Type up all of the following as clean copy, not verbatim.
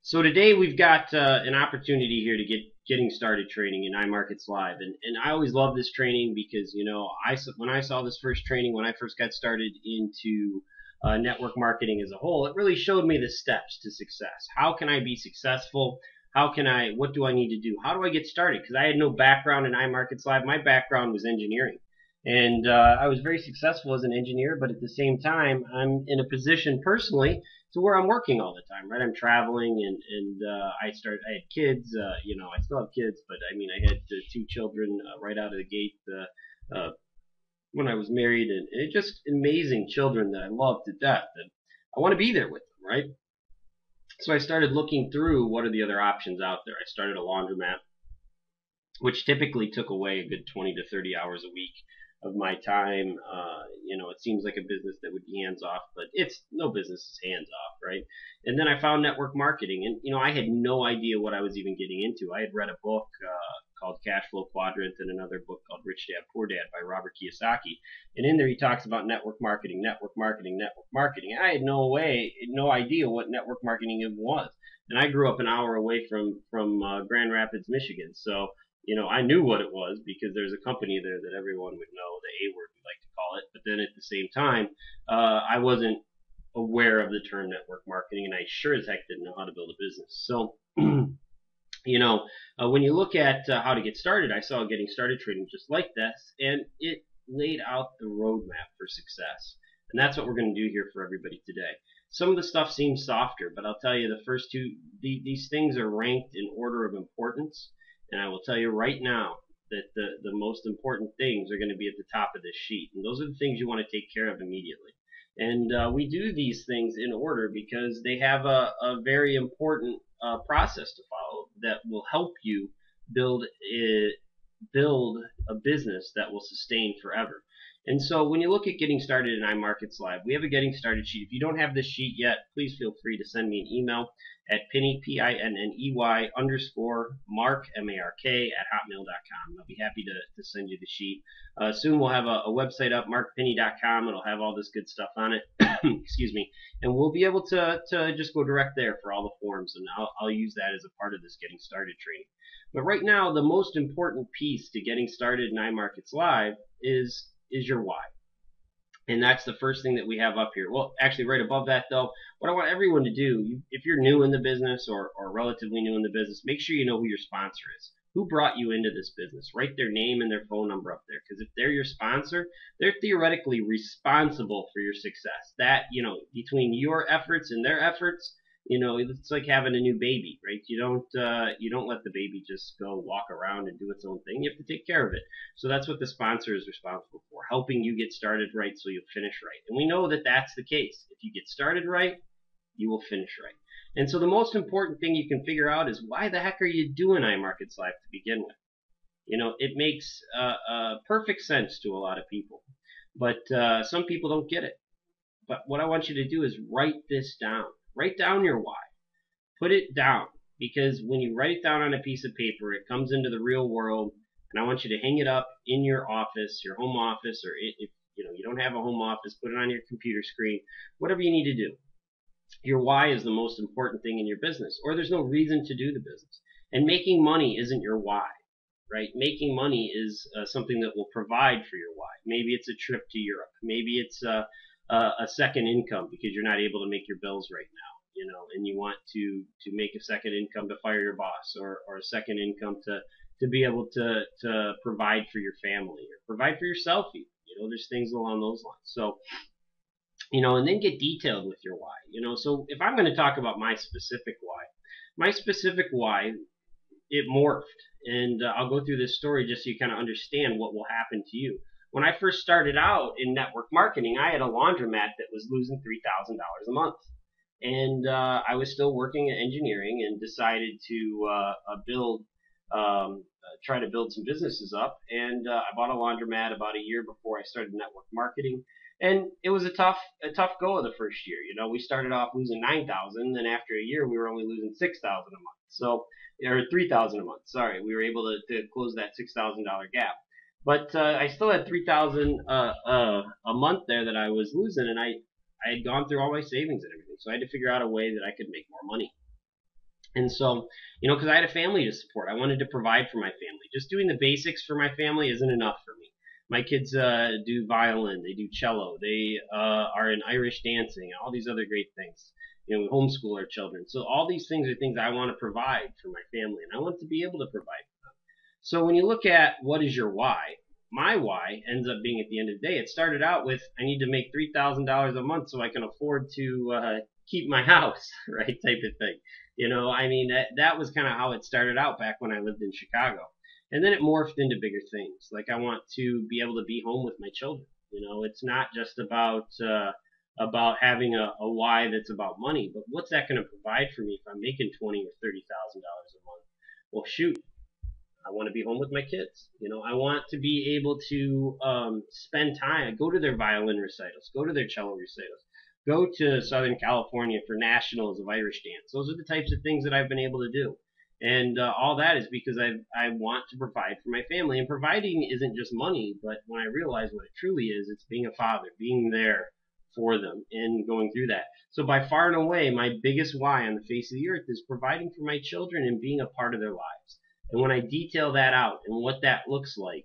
So today we've got an opportunity here to getting started training in iMarketslive, and I always love this training because when I saw this first training when I first got started into network marketing as a whole, it really showed me the steps to success. How can I be successful? What do I need to do? How do I get started? Because I had no background in iMarketslive. My background was engineering. And I was very successful as an engineer, but at the same time, I'm in a position personally to where I'm working all the time, right? I'm traveling, and I had kids. I still have kids, but I mean, I had two children right out of the gate when I was married, and it just amazing children that I love to death, and I want to be there with them, right? So I started looking through what are the other options out there. I started a laundromat, which typically took away a good 20 to 30 hours a week of my time. It seems like a business that would be hands off, but it's no business is hands off, right? And then I found network marketing, and I had no idea what I was even getting into. I had read a book called Cash Flow Quadrant and another book called Rich Dad Poor Dad by Robert Kiyosaki. And in there he talks about network marketing, network marketing, network marketing. I had no idea what network marketing even was. And I grew up an hour away from Grand Rapids, Michigan, so I knew what it was because there's a company there that everyone would know, the A word we like to call it. But then at the same time, I wasn't aware of the term network marketing, and I sure as heck didn't know how to build a business. So, when you look at how to get started, I saw getting started trading just like this, and it laid out the roadmap for success. And that's what we're going to do here for everybody today. Some of the stuff seems softer, but I'll tell you the first two, these things are ranked in order of importance. And I will tell you right now that the most important things are going to be at the top of this sheet. And those are the things you want to take care of immediately. And we do these things in order because they have a very important process to follow that will help you build a business that will sustain forever. And so when you look at getting started in iMarketslive, we have a getting started sheet. If you don't have this sheet yet, please feel free to send me an email at Pinney, Pinney _ Mark, M-A-R-K, at hotmail.com. I'll be happy to send you the sheet. Soon we'll have a website up, markpinney.com. It'll have all this good stuff on it. Excuse me. And we'll be able to just go direct there for all the forms, and I'll use that as a part of this getting started training. But right now, the most important piece to getting started in iMarketslive is your why. And that's the first thing that we have up here. Well, actually, right above that, though, what I want everyone to do, if you're new in the business or relatively new in the business, make sure you know who your sponsor is. Who brought you into this business? Write their name and their phone number up there, because if they're your sponsor, they're theoretically responsible for your success. That, between your efforts and their efforts, it's like having a new baby, right? You don't let the baby just go walk around and do its own thing. You have to take care of it. So that's what the sponsor is responsible for, helping you get started right so you'll finish right. And we know that that's the case. If you get started right, you will finish right. And so the most important thing you can figure out is, why the heck are you doing iMarketslive to begin with? It makes perfect sense to a lot of people, but some people don't get it. But what I want you to do is write this down. Write down your why. Put it down, because when you write it down on a piece of paper, it comes into the real world, and I want you to hang it up in your office, your home office, or if you don't have a home office, put it on your computer screen, whatever you need to do. Your why is the most important thing in your business, or there's no reason to do the business. And making money isn't your why, right? Making money is something that will provide for your why. Maybe it's a trip to Europe. Maybe it's a second income because you're not able to make your bills right now, and you want to make a second income to fire your boss, or a second income to be able to provide for your family or provide for yourself even. There's things along those lines. So, and then get detailed with your why. So if I'm going to talk about my specific why, it morphed, and I'll go through this story just so you kind of understand what will happen to you. When I first started out in network marketing, I had a laundromat that was losing $3,000 a month. And I was still working at engineering and decided to try to build some businesses up. And I bought a laundromat about a year before I started network marketing. And it was a tough go of the first year. We started off losing $9,000, then after a year we were only losing $6,000 a month. So, or $3,000 a month. Sorry, we were able to close that $6,000 gap. But I still had $3,000 a month there that I was losing, and I had gone through all my savings and everything. So I had to figure out a way that I could make more money. And so, because I had a family to support, I wanted to provide for my family. Just doing the basics for my family isn't enough for me. My kids do violin, they do cello, they are in Irish dancing, all these other great things. We homeschool our children. So all these things are things I want to provide for my family, and I want to be able to provide. So when you look at what is your why, my why ends up being at the end of the day, it started out with I need to make $3,000 a month so I can afford to keep my house, right? Type of thing. I mean, that was kind of how it started out back when I lived in Chicago. And then it morphed into bigger things. Like I want to be able to be home with my children. It's not just about having a why that's about money, but what's that going to provide for me if I'm making $20,000 or $30,000 a month? Well, shoot, I want to be home with my kids. I want to be able to spend time, go to their violin recitals, go to their cello recitals, go to Southern California for nationals of Irish dance. Those are the types of things that I've been able to do. And all that is because I want to provide for my family. And providing isn't just money, but when I realize what it truly is, it's being a father, being there for them and going through that. So by far and away, my biggest why on the face of the earth is providing for my children and being a part of their lives. And when I detail that out and what that looks like,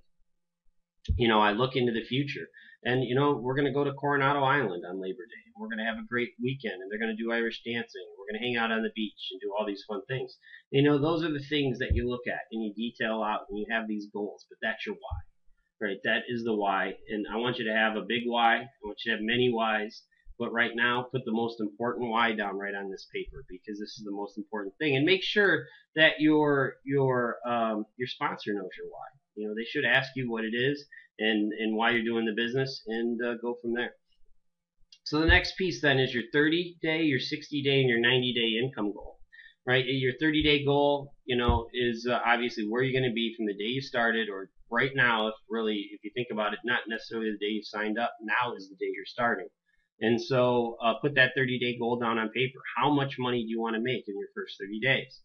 I look into the future. And, we're going to go to Coronado Island on Labor Day. We're going to have a great weekend, and they're going to do Irish dancing. We're going to hang out on the beach and do all these fun things. Those are the things that you look at and you detail out and you have these goals, but that's your why, right? That is the why. And I want you to have a big why. I want you to have many whys. But right now, put the most important why down right on this paper because this is the most important thing. And make sure that your sponsor knows your why. They should ask you what it is and why you're doing the business and go from there. So the next piece then is your 30-day, your 60-day, and your 90-day income goal. Right? Your 30-day goal, is obviously where you're going to be from the day you started, or right now, if you think about it, not necessarily the day you signed up. Now is the day you're starting. And so put that 30-day goal down on paper. How much money do you want to make in your first 30 days?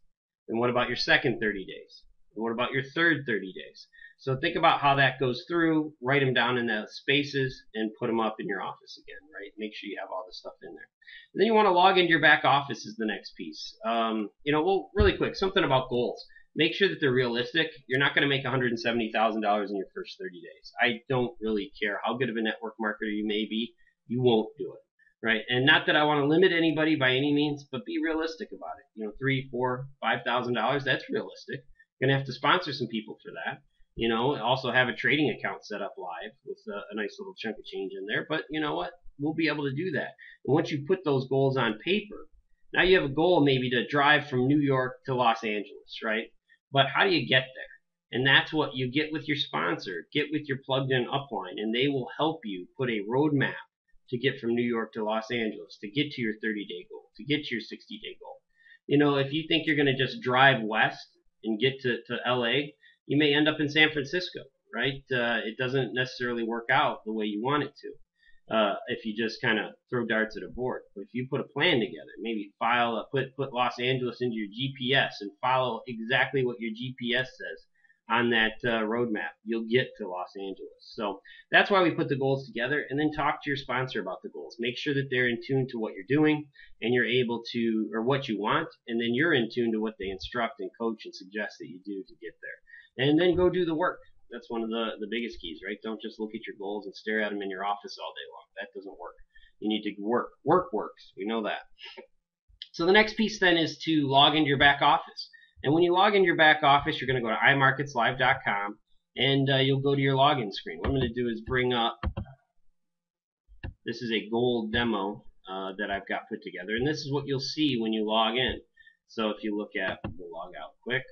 And what about your second 30 days? And what about your third 30 days? So think about how that goes through, write them down in the spaces, and put them up in your office again, right? Make sure you have all this stuff in there. And then you want to log into your back office is the next piece. Well, really quick, something about goals. Make sure that they're realistic. You're not going to make $170,000 in your first 30 days. I don't really care how good of a network marketer you may be. You won't do it, right? And not that I want to limit anybody by any means, but be realistic about it. $3,000, $4,000, $5,000, that's realistic. You're gonna have to sponsor some people for that. Also have a trading account set up live with a nice little chunk of change in there. But you know what? We'll be able to do that. And once you put those goals on paper, now you have a goal maybe to drive from New York to Los Angeles, right? But how do you get there? And that's what you get with your sponsor. Get with your plugged-in upline, and they will help you put a roadmap to get from New York to Los Angeles, to get to your 30-day goal, to get to your 60-day goal. If you think you're going to just drive west and get to LA, you may end up in San Francisco, right? It doesn't necessarily work out the way you want it to if you just kind of throw darts at a board. But if you put a plan together, maybe put Los Angeles into your GPS and follow exactly what your GPS says on that roadmap, you'll get to Los Angeles. So that's why we put the goals together, and then talk to your sponsor about the goals. Make sure that they're in tune to what you're doing and you're able to, or what you want, and then you're in tune to what they instruct and coach and suggest that you do to get there. And then go do the work. That's one of the biggest keys, right? Don't just look at your goals and stare at them in your office all day long. That doesn't work. You need to work. Work works. We know that. So the next piece then is to log into your back office. And when you log into your back office, you're going to go to iMarketslive.com, and you'll go to your login screen. What I'm going to do is bring up, this is a gold demo that I've got put together, and this is what you'll see when you log in. So if you look at, we'll log out quick.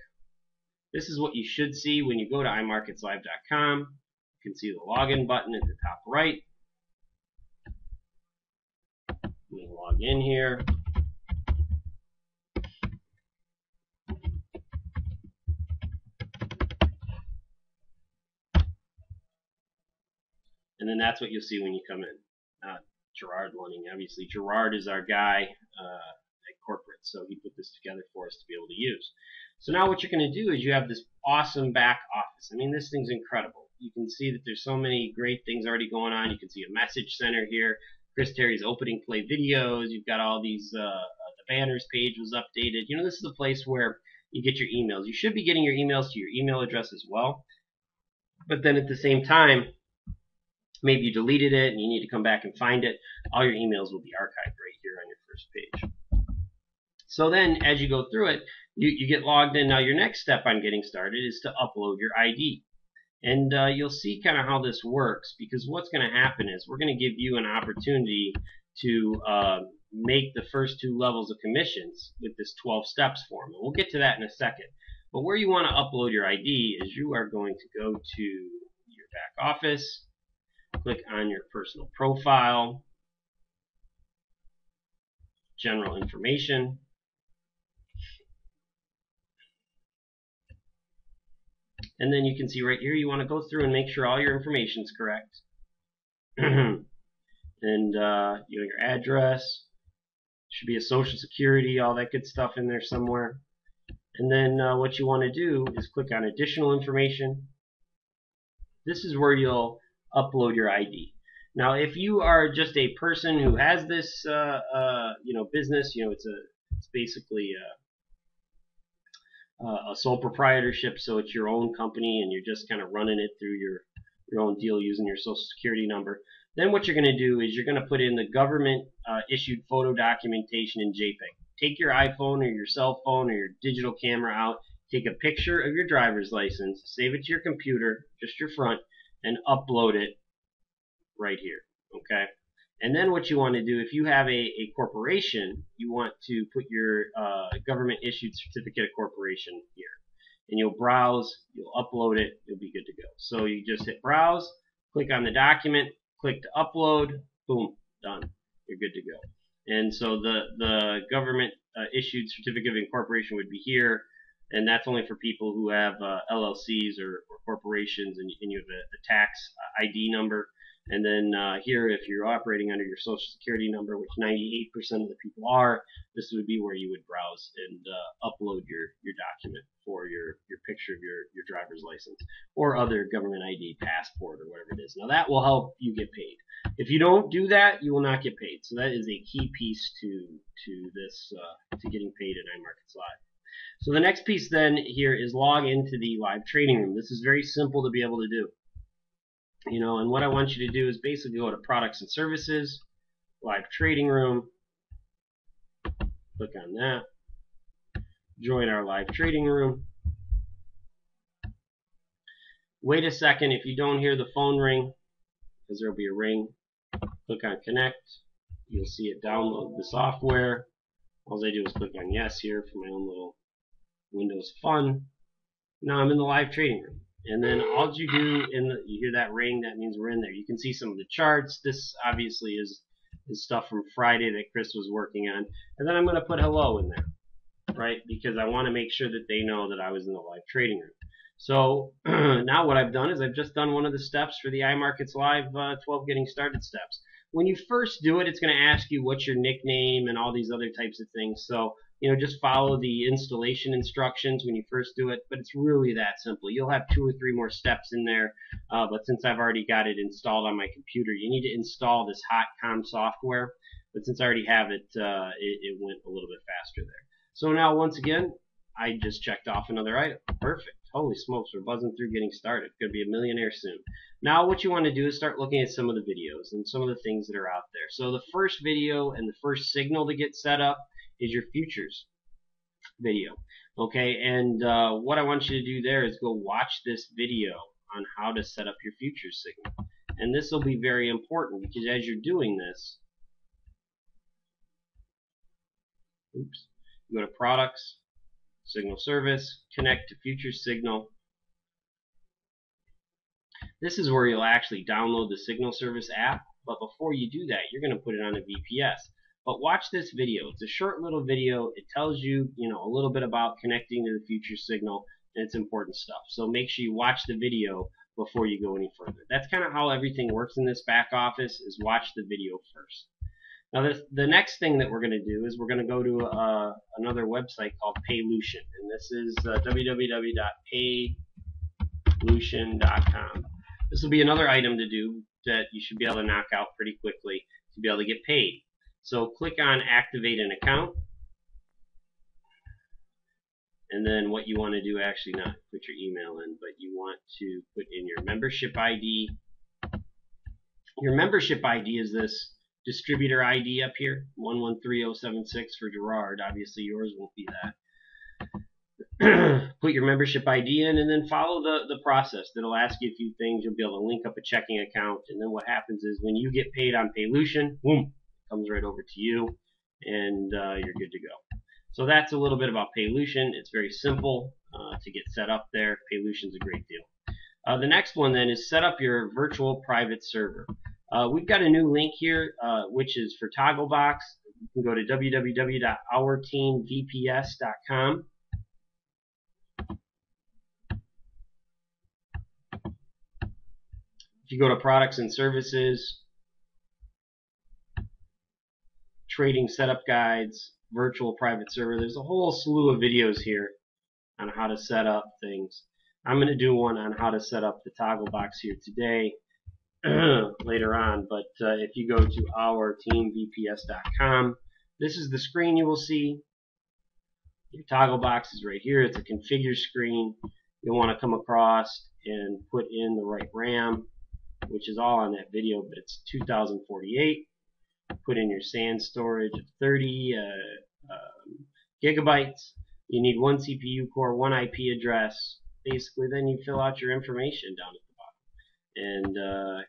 This is what you should see when you go to iMarketslive.com. You can see the login button at the top right. Let me log in here. And then that's what you'll see when you come in. Gerard Lunning, obviously. Gerard is our guy at corporate, so he put this together for us to be able to use. So now what you're going to do is you have this awesome back office. I mean, this thing's incredible. You can see that there's so many great things already going on. You can see a message center here. Chris Terry's opening play videos. You've got all these the the banners page was updated. You know, this is a place where you get your emails. You should be getting your emails to your email address as well. But then at the same time, maybe you deleted it and you need to come back and find it. All your emails will be archived right here on your first page. So then as you go through it, you get logged in. Now your next step on getting started is to upload your ID. And you'll see kind of how this works, because what's going to happen is we're going to give you an opportunity to make the first 2 levels of commissions with this 12 steps form. And we'll get to that in a second. But where you want to upload your ID is you are going to go to your back office, click on your personal profile, general information, and then you can see right here you want to go through and make sure all your information is correct. And your address, should be a social security, all that good stuff in there somewhere. And then what you want to do is click on additional information. This is where you'll upload your ID. Now if you are just a person who has this business, it's basically a sole proprietorship, so it's your own company and you're just kind of running it through your own deal using your social security number. Then what you're going to do is you're going to put in the government issued photo documentation in JPEG. Take your iPhone or your cell phone or your digital camera out, take a picture of your driver's license, save it to your computer, just your front, and upload it right here. Okay? And then what you want to do, if you have a corporation, you want to put your government issued certificate of corporation here. And you'll browse, you'll upload it, you'll be good to go. So you just hit browse, click on the document, click to upload, boom, done. You're good to go. And so the government issued certificate of incorporation would be here, and that's only for people who have LLCs or corporations, and you have a tax ID number. And then here, if you're operating under your social security number, which 98% of the people are, this would be where you would browse and upload your document for your picture of your driver's license or other government ID, passport, or whatever it is. Now that will help you get paid. If you don't do that, you will not get paid. So that is a key piece to this to getting paid at iMarketslive. So the next piece then here is log into the live trading room. This is very simple to be able to do. And what I want you to do is basically go to products and services, live trading room, click on that, join our live trading room. Wait a second. If you don't hear the phone ring, because there will be a ring, click on connect. You'll see it download the software. All I do is click on yes here for my own little Windows fun. Now I'm in the live trading room. And then all you do, you hear that ring, that means we're in there. You can see some of the charts. This obviously is stuff from Friday that Chris was working on. And then I'm going to put hello in there, right? Because I want to make sure that they know that I was in the live trading room. So now what I've done is I've just done one of the steps for the iMarketslive 12 Getting Started steps. When you first do it, it's going to ask you what's your nickname and all these other types of things. So just follow the installation instructions when you first do it, but it's really that simple. You'll have 2 or 3 more steps in there, but since I've already got it installed on my computer, you need to install this HotCom software, but since I already have it, it went a little bit faster there. So now, once again, I just checked off another item. Perfect. Holy smokes, we're buzzing through getting started. Going to be a millionaire soon. Now what you want to do is start looking at some of the videos and some of the things that are out there. So the first video and the first signal to get set up is your futures video. Okay, and what I want you to do there is go watch this video on how to set up your futures signal. And this will be very important because as you're doing this, you go to products, signal service, connect to futures signal. This is where you'll actually download the signal service app, but before you do that, you're going to put it on a VPS. But watch this video. It's a short little video. It tells you, a little bit about connecting to the futures signal, and it's important stuff. So make sure you watch the video before you go any further. That's kind of how everything works in this back office, is watch the video first. Now the next thing that we're going to do is we're going to go to another website called Paylution, and this is www.paylution.com. This will be another item to do that you should be able to knock out pretty quickly to be able to get paid. So click on Activate an Account. And then what you want to do, actually not put your email in, but you want to put in your membership ID. Your membership ID is this distributor ID up here, 113076 for Gerard. Obviously yours won't be that. Put your membership ID in and then follow the process. That'll ask you a few things. You'll be able to link up a checking account, and then what happens is when you get paid on Paylution, boom, it comes right over to you, and you're good to go. So that's a little bit about Paylution. It's very simple to get set up there. Paylution's a great deal. The next one then is set up your virtual private server. We've got a new link here, which is for Togglebox. You can go to www.ourteamvps.com. If you go to products and services, trading setup guides, virtual private server, there's a whole slew of videos here on how to set up things. I'm going to do one on how to set up the Togglebox here today later on, but if you go to ourteamvps.com, this is the screen you will see. Your Togglebox is right here. It's a configure screen. You'll want to come across and put in the right RAM, which is all on that video, but it's 2048. Put in your SAN storage of 30 gigabytes. You need one CPU core, one IP address. Basically, then you fill out your information down at the bottom and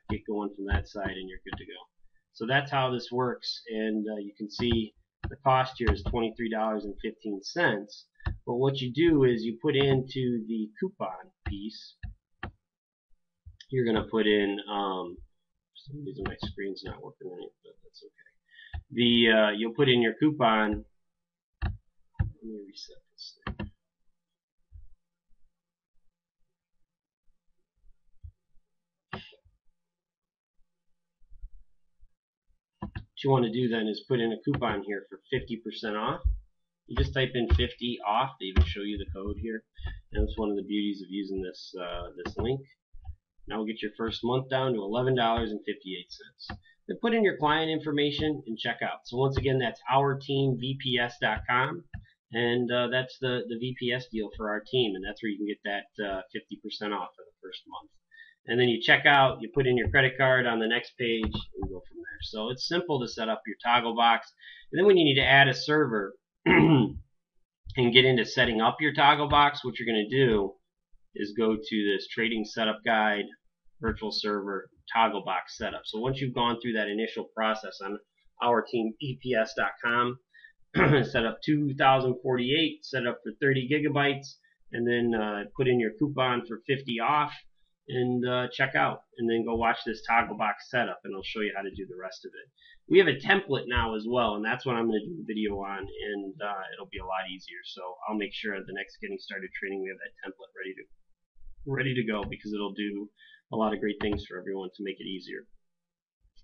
get going from that side, and you're good to go. So that's how this works, and you can see the cost here is $23.15. But what you do is you put into the coupon piece. You're going to put in, for some reason my screen's not working right, but that's okay. You'll put in your coupon. Let me reset this thing. What you want to do then is put in a coupon here for 50% off. You just type in 50 off. They even show you the code here. And it's one of the beauties of using this this link. Now we'll get your first month down to $11.58. Then put in your client information and check out. So once again, that's ourteamvps.com, and that's the VPS deal for our team, and that's where you can get that 50% off for the first month. And then you check out, you put in your credit card on the next page, and go from there. So it's simple to set up your Togglebox. And then when you need to add a server and get into setting up your Togglebox, what you're going to do is go to this trading setup guide, virtual server, Togglebox setup. So once you've gone through that initial process on ourteamvps.com, set up 2048, set up for 30 gigabytes, and then put in your coupon for 50 off, and check out, and then go watch this Togglebox setup, and I'll show you how to do the rest of it. We have a template now as well, and that's what I'm going to do a video on, and it'll be a lot easier. So I'll make sure at the next Getting Started training we have that template ready to go, because it'll do a lot of great things for everyone to make it easier.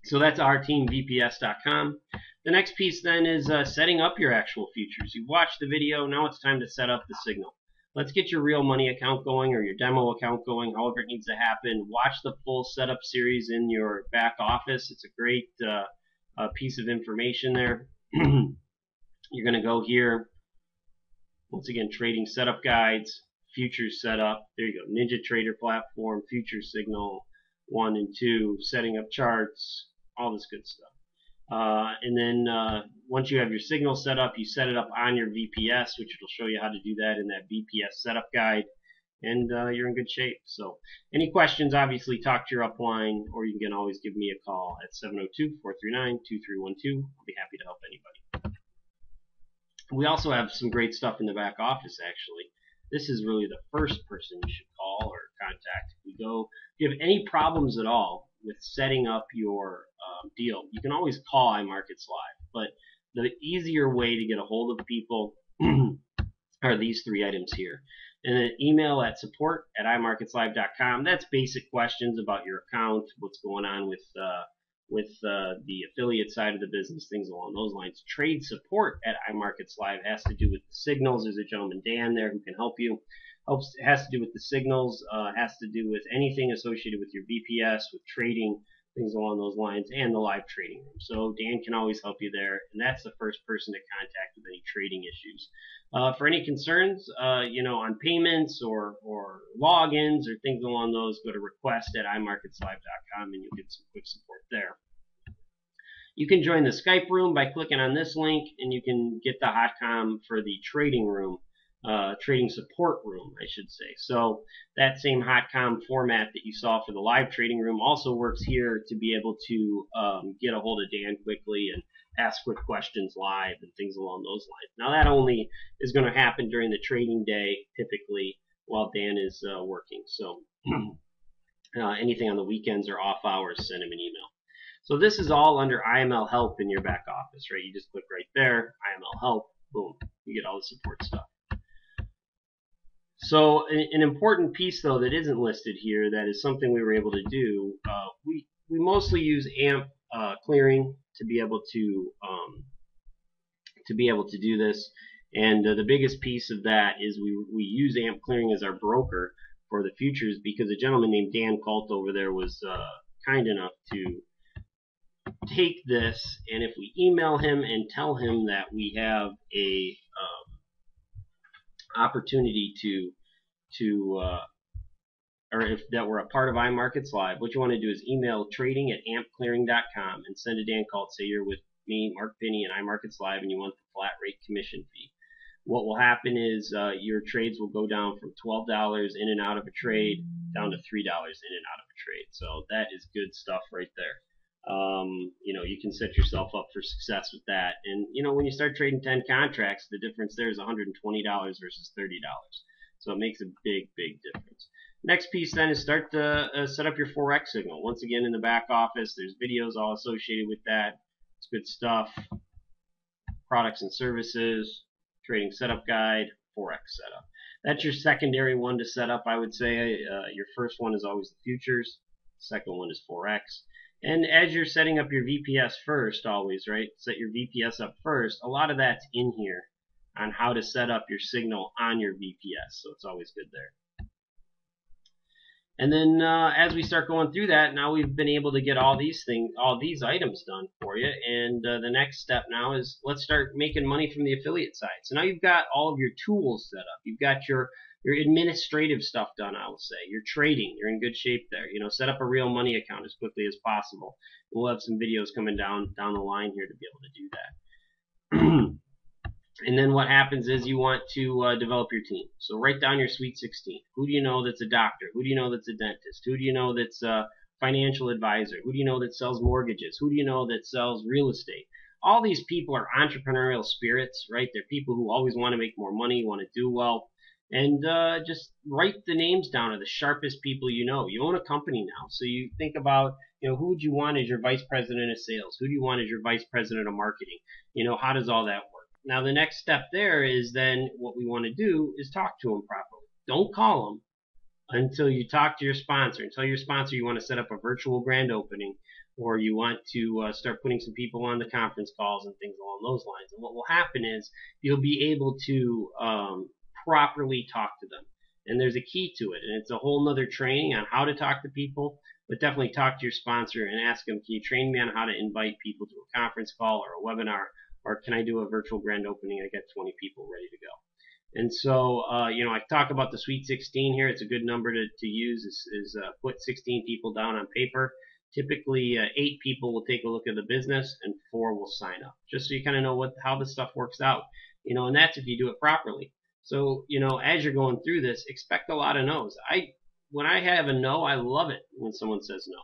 So that's ourteamvps.com. The next piece then is setting up your actual futures. You've watched the video, now it's time to set up the signal. Let's get your real money account going, or your demo account going, however it needs to happen. Watch the full setup series in your back office. It's a great piece of information there. You're going to go here, once again, trading setup guides, futures setup. There you go, Ninja Trader platform, futures signal 1 and 2, setting up charts, all this good stuff. And then once you have your signal set up, you set it up on your VPS, which will show you how to do that in that VPS setup guide, and you're in good shape. So any questions, obviously talk to your upline, or you can always give me a call at 702-439-2312. I'll be happy to help anybody. We also have some great stuff in the back office, actually. This is really the first person you should call or contact. If you have any problems at all with setting up your deal, you can always call iMarketslive. But the easier way to get a hold of people are these 3 items here. And then email at support@iMarketslive.com. That's basic questions about your account, what's going on with the affiliate side of the business, things along those lines. Trade support at iMarketslive has to do with the signals. There's a gentleman, Dan, there who can help you. Has to do with the signals, has to do with anything associated with your VPS, with trading, things along those lines, and the live trading room. So Dan can always help you there, and that's the first person to contact with any trading issues. For any concerns, on payments or logins or things along those, go to request@imarketslive.com and you'll get some quick support there. You can join the Skype room by clicking on this link, and you can get the hotcom for the trading room, trading support room, I should say. So that same hotcom format that you saw for the live trading room also works here to be able to get a hold of Dan quickly and ask quick questions live and things along those lines. Now that only is going to happen during the trading day, typically, while Dan is working. So anything on the weekends or off hours, send him an email. So this is all under IML Help in your back office, right? You just click right there, IML Help, boom, you get all the support stuff. So an important piece, though, that isn't listed here, that is something we were able to do, we mostly use AMP clearing to be able to do this. And the biggest piece of that is we use AMP clearing as our broker for the futures, because a gentleman named Dan Colt over there was kind enough to take this, and if we email him and tell him that we have a opportunity or if that we're a part of iMarketslive, what you want to do is email trading@ampclearing.com and send a Dan Colt, say you're with me, Mark Pinney, and iMarketslive, and you want the flat rate commission fee. What will happen is your trades will go down from $12 in and out of a trade down to $3 in and out of a trade. So that is good stuff right there. You can set yourself up for success with that. And when you start trading 10 contracts, the difference there is $120 versus $30. So it makes a big difference. Next piece then is start to set up your Forex signal. Once again, in the back office, there's videos all associated with that. It's good stuff. Products and services, trading setup guide, Forex setup. That's your secondary one to set up, I would say. Your first one is always the futures. Second one is Forex. And as you're setting up your VPS first, always, right? Set your VPS up first. A lot of that's in here on how to set up your signal on your VPS. So it's always good there. And then as we start going through that, now we've been able to get all these items done for you. And the next step now is let's start making money from the affiliate side. So now you've got all of your tools set up. You've got your administrative stuff done, I will say. Your trading, you're in good shape there. Set up a real money account as quickly as possible. We'll have some videos coming down the line here to be able to do that. And then what happens is you want to develop your team. So write down your Sweet 16. Who do you know that's a doctor? Who do you know that's a dentist? Who do you know that's a financial advisor? Who do you know that sells mortgages? Who do you know that sells real estate? All these people are entrepreneurial spirits, right? They're people who always want to make more money, want to do well. And just write the names down of the sharpest people you know. You own a company now, so you think about, who would you want as your vice president of sales? Who do you want as your vice president of marketing? How does all that work? Now, the next step there is then what we want to do is talk to them properly. Don't call them until you talk to your sponsor. Tell your sponsor you want to set up a virtual grand opening, or you want to start putting some people on the conference calls and things along those lines. And what will happen is you'll be able to properly talk to them. And there's a key to it, and it's a whole nother training on how to talk to people, but definitely talk to your sponsor and ask them, can you train me on how to invite people to a conference call or a webinar, or can I do a virtual grand opening? I got 20 people ready to go. And so, I talk about the Sweet 16 here. It's a good number to use is put 16 people down on paper. Typically, 8 people will take a look at the business and 4 will sign up, just so you kind of know how this stuff works out. And that's if you do it properly. So, as you're going through this, expect a lot of no's. When I have a no, I love it when someone says no.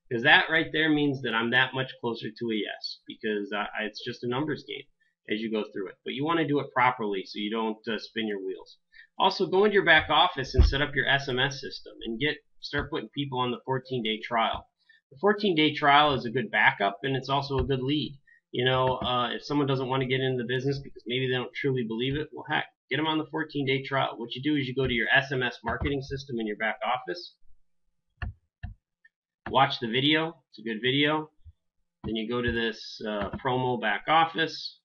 Because that right there means that I'm that much closer to a yes. Because it's just a numbers game as you go through it. But you want to do it properly so you don't spin your wheels. Also, go into your back office and set up your SMS system and start putting people on the 14-day trial. The 14-day trial is a good backup, and it's also a good lead. If someone doesn't want to get into the business because maybe they don't truly believe it, well, heck, get them on the 14-day trial. What you do is you go to your SMS marketing system in your back office, watch the video. It's a good video. Then you go to this promo back office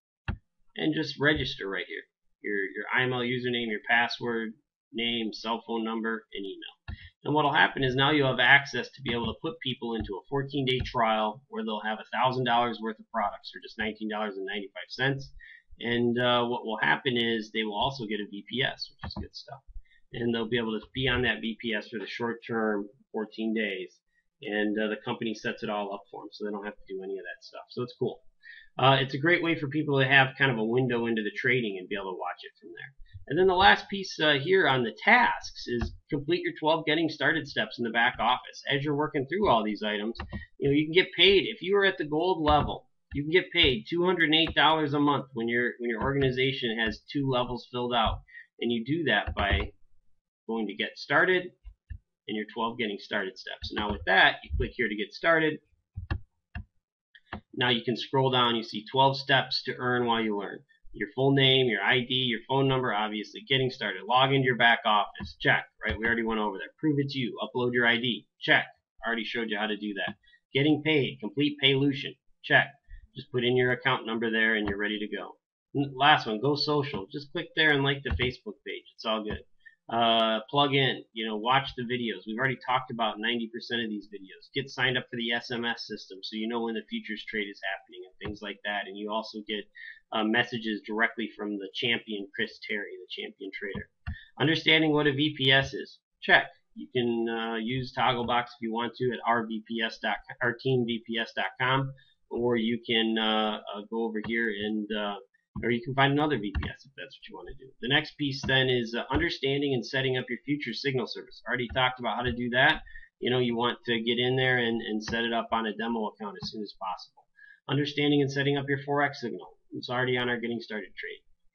and just register right here. Your IML username, your password, name, cell phone number, and email. And what will happen is now you'll have access to be able to put people into a 14-day trial where they'll have $1,000 worth of products for just $19.95. And what will happen is they will also get a VPS, which is good stuff. And they'll be able to be on that VPS for the short term, 14 days. And the company sets it all up for them, so they don't have to do any of that stuff. So it's cool. It's a great way for people to have kind of a window into the trading and be able to watch it from there. And then the last piece here on the tasks is complete your 12 getting started steps in the back office. As you're working through all these items, you can get paid. If you are at the gold level, you can get paid $208 a month when your organization has 2 levels filled out. And you do that by going to get started and your 12 getting started steps. Now with that, you click here to get started. Now you can scroll down, you see 12 steps to earn while you learn. Your full name, your ID, your phone number, obviously. Getting started. Log into your back office. Check. Right? We already went over that. Prove it's you. Upload your ID. Check. Already showed you how to do that. Getting paid. Complete Paylution. Check. Just put in your account number there and you're ready to go. Last one, go social. Just click there and like the Facebook page. It's all good. Plug in, watch the videos. We've already talked about 90% of these videos. Get signed up for the SMS system so you know when the futures trade is happening and things like that. And you also get messages directly from the champion, Chris Terry, the champion trader. Understanding what a VPS is. Check. You can use Togglebox if you want to at teamvps.com, or you can go over here and or you can find another VPS if that's what you want to do. The next piece then is understanding and setting up your future signal service. Already talked about how to do that. You want to get in there and set it up on a demo account as soon as possible. Understanding and setting up your Forex signal. It's already on our getting started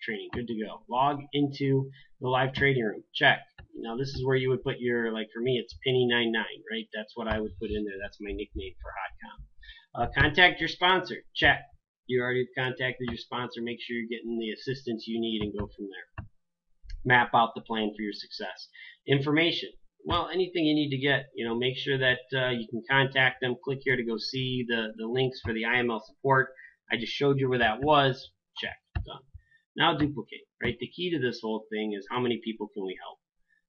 training. Good to go. Log into the live trading room. Check. Now this is where you would put your, like for me, it's Pinney99, right? That's what I would put in there. That's my nickname for HotCom. Contact your sponsor. Check. You already contacted your sponsor. Make sure you're getting the assistance you need and go from there. Map out the plan for your success. Information. Well, anything you need to get, make sure that you can contact them. Click here to go see the links for the IML support. I just showed you where that was. Check. Done. Now duplicate, right? The key to this whole thing is how many people can we help?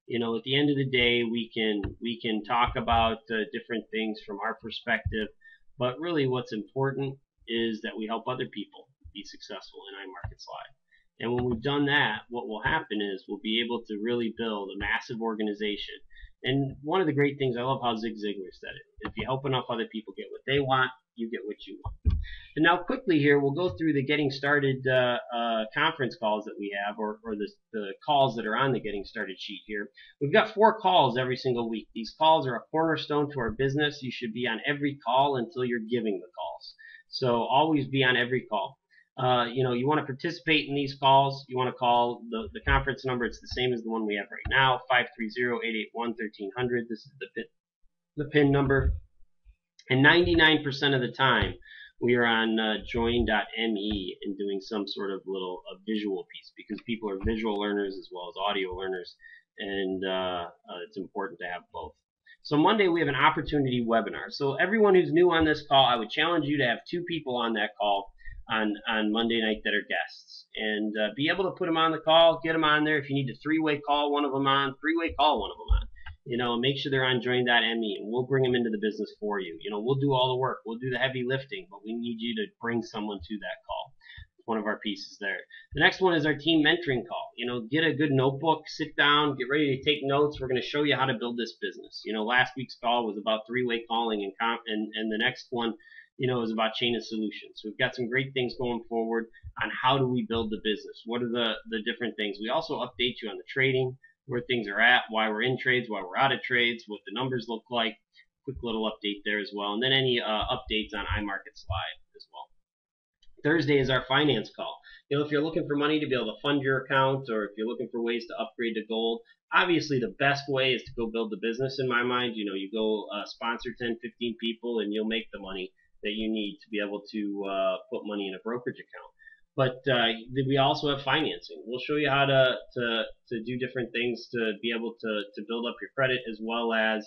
At the end of the day, we can talk about different things from our perspective, but really what's important is that we help other people be successful in iMarketslive. And when we've done that, what will happen is we'll be able to really build a massive organization. And one of the great things, I love how Zig Ziglar said it, if you help enough other people get what they want, you get what you want. And now quickly here, we'll go through the getting started conference calls that we have, or the calls that are on the getting started sheet here. We've got 4 calls every single week. These calls are a cornerstone to our business. You should be on every call until you're giving the calls. So always be on every call. You want to participate in these calls. You want to call the conference number. It's the same as the one we have right now, 530-881-1300. This is the PIN number. And 99% of the time, we are on join.me and doing some sort of little visual piece because people are visual learners as well as audio learners, and it's important to have both. So Monday we have an opportunity webinar. So everyone who's new on this call, I would challenge you to have 2 people on that call on Monday night that are guests, and be able to put them on the call, get them on there. If you need to 3-way call one of them on, 3-way call one of them on. Make sure they're on join.me, and we'll bring them into the business for you. We'll do all the work. We'll do the heavy lifting, but we need you to bring someone to that call. It's one of our pieces there. The next one is our team mentoring call. Get a good notebook, sit down, get ready to take notes. We're going to show you how to build this business. Last week's call was about 3-way calling, and the next one, is about chain of solutions. So we've got some great things going forward on how do we build the business. What are the different things? We also update you on the trading, where things are at, why we're in trades, why we're out of trades, what the numbers look like. Quick little update there as well. And then any updates on iMarketslive as well. Thursday is our finance call. If you're looking for money to be able to fund your account, or if you're looking for ways to upgrade to gold, obviously the best way is to go build the business in my mind. You go sponsor 10, 15 people and you'll make the money that you need to be able to put money in a brokerage account. But we also have financing. We'll show you how to do different things to be able to build up your credit, as well as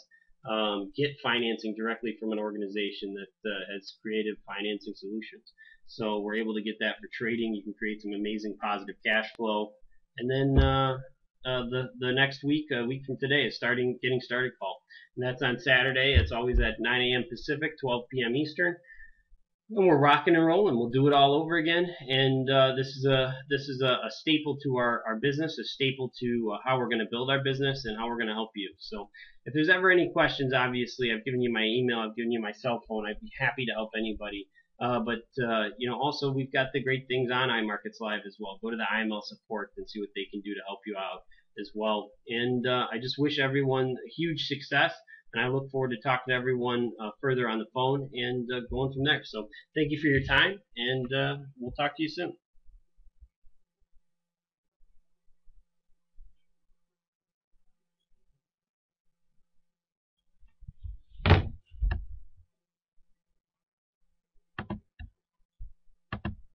get financing directly from an organization that has creative financing solutions. So we're able to get that for trading. You can create some amazing positive cash flow. And then the next week, a week from today, is getting started call, and that's on Saturday. It's always at 9 a.m. Pacific, 12 p.m. Eastern. And we're rocking and rolling. We'll do it all over again. And this is a staple to our business, a staple to how we're going to build our business and how we're going to help you. So if there's ever any questions, obviously I've given you my email, I've given you my cell phone. I'd be happy to help anybody. Also we've got the great things on iMarketslive as well. Go to the IML support and see what they can do to help you out as well. And I just wish everyone huge success. And I look forward to talking to everyone further on the phone and going from there. So thank you for your time, and we'll talk to you soon.